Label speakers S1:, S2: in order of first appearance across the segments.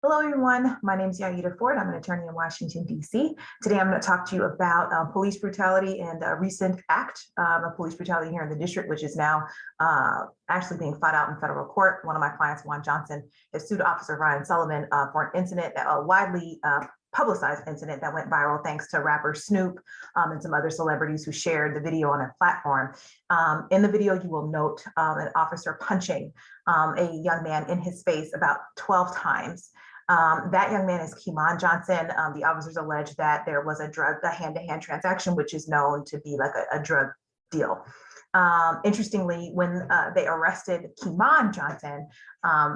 S1: Hello, everyone. My name is Yaida Ford. I'm an attorney in Washington, D.C. Today, I'm going to talk to you about police brutality and a recent act of police brutality here in the district, which is now actually being fought out in federal court. One of my clients, Kiman Johnson, has sued Officer Ryan Sullivan for an incident, a widely publicized incident that went viral thanks to rapper Snoop and some other celebrities who shared the video on their platform. In the video, you will note an officer punching a young man in his face about 12 times. That young man is Kiman Johnson. The officers allege that there was a hand-to-hand transaction, which is known to be like a drug deal. Interestingly, when they arrested Kiman Johnson,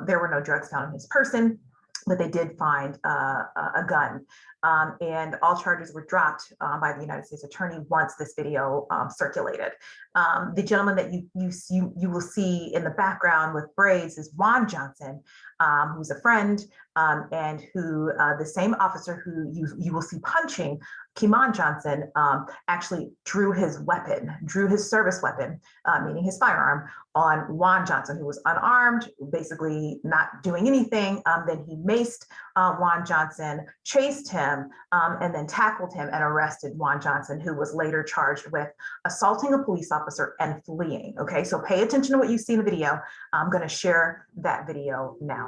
S1: there were no drugs found in his person, but they did find a gun. And all charges were dropped by the United States Attorney once this video circulated. The gentleman that you will see in the background with braids is Kiman Johnson, who's a friend, and who the same officer who you will see punching Kiman Johnson actually drew his service weapon, meaning his firearm, on Kiman Johnson, who was unarmed, basically not doing anything. Then he maced Kiman Johnson, chased him, and then tackled him and arrested Kiman Johnson, who was later charged with assaulting a police officer and fleeing. Okay, so pay attention to what you see in the video. I'm going to share that video now.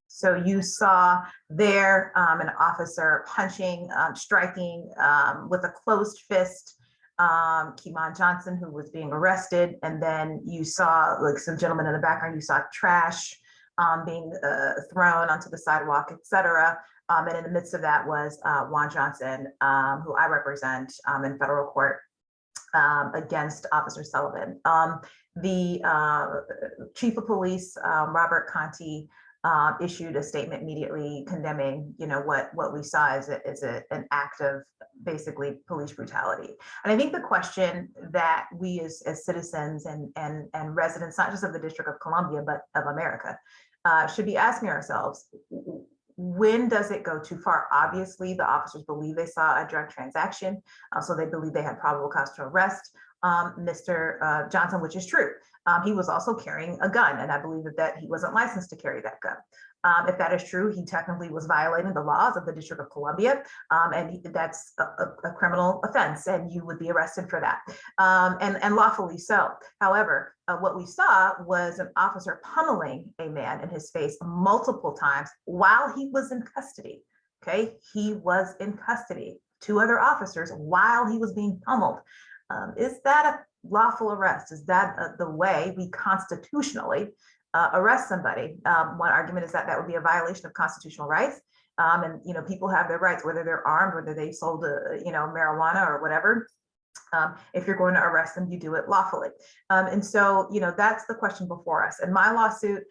S1: So you saw there an officer punching, striking with a closed fist Kiman Johnson, who was being arrested. And then you saw, like, some gentlemen in the background, you saw trash being thrown onto the sidewalk, etc. And in the midst of that was Kiman Johnson, who I represent in federal court against Officer Sullivan. The chief of police, Robert Conti, issued a statement immediately condemning, what we saw as an act of basically police brutality. And I think the question that we as citizens and residents, not just of the District of Columbia, but of America, should be asking ourselves, when does it go too far? Obviously, the officers believe they saw a drug transaction, so they believe they had probable cause to arrest Mr. Johnson, which is true. He was also carrying a gun, and I believe that he wasn't licensed to carry that gun. If that is true, he technically was violating the laws of the District of Columbia, and that's a criminal offense, and you would be arrested for that, and lawfully so. However, what we saw was an officer pummeling a man in his face multiple times while he was in custody. Okay, he was in custody, 2 other officers, while he was being pummeled. Is that a lawful arrest? Is that the way we constitutionally arrest somebody? One argument is that that would be a violation of constitutional rights. And people have their rights, whether they're armed, whether they sold marijuana or whatever. If you're going to arrest them, you do it lawfully. And so, that's the question before us. In my lawsuit,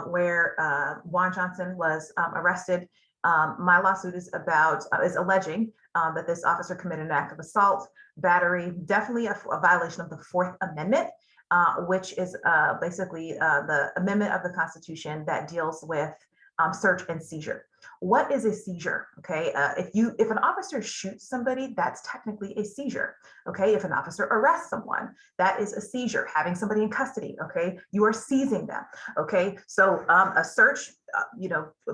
S1: where Juan Johnson was arrested. My lawsuit is alleging that this officer committed an act of assault, battery, definitely a violation of the Fourth Amendment, which is basically the amendment of the Constitution that deals with search and seizure. What is a seizure? Okay, if an officer shoots somebody, that's technically a seizure. Okay, if an officer arrests someone, that is a seizure. Having somebody in custody, okay, you are seizing them. Okay, so a search,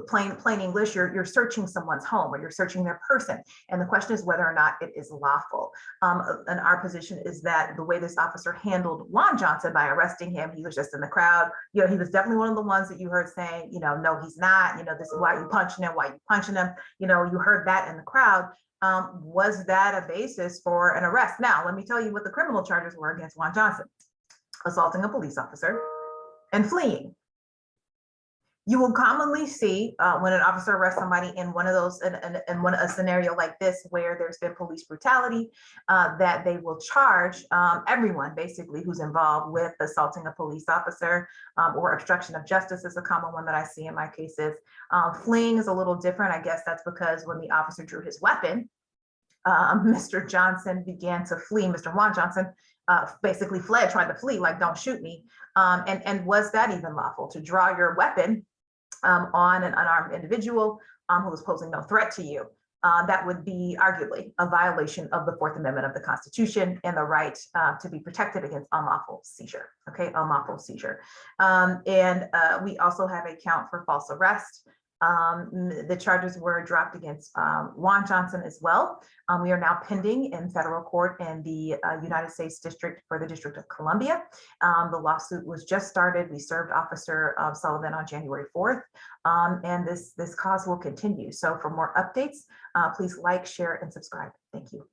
S1: plain English, you're searching someone's home or you're searching their person, and the question is whether or not it is lawful. And our position is that the way this officer handled Juan Johnson by arresting him, he was just in the crowd. He was definitely one of the ones that you heard saying, no, he's not. This is why you punching him. Why you punching him? You heard that in the crowd. Was that a basis for an arrest? Now, let me tell you what the criminal charges were against Juan Johnson: assaulting a police officer and fleeing. You will commonly see when an officer arrests somebody in one of those, in a scenario like this, where there's been police brutality, that they will charge everyone basically who's involved with assaulting a police officer, or obstruction of justice is a common one that I see in my cases. Fleeing is a little different. I guess that's because when the officer drew his weapon, Mr. Johnson began to flee. Mr. Juan Johnson basically fled, tried to flee, like, don't shoot me. And was that even lawful to draw your weapon on an unarmed individual who was posing no threat to you? That would be arguably a violation of the Fourth Amendment of the Constitution and the right to be protected against unlawful seizure. Okay, unlawful seizure. And we also have a count for false arrest. The charges were dropped against Juan Johnson as well. We are now pending in federal court in the United States District for the District of Columbia. The lawsuit was just started. We served Officer Sullivan on January 4th, and this cause will continue. So for more updates, please like, share, and subscribe. Thank you.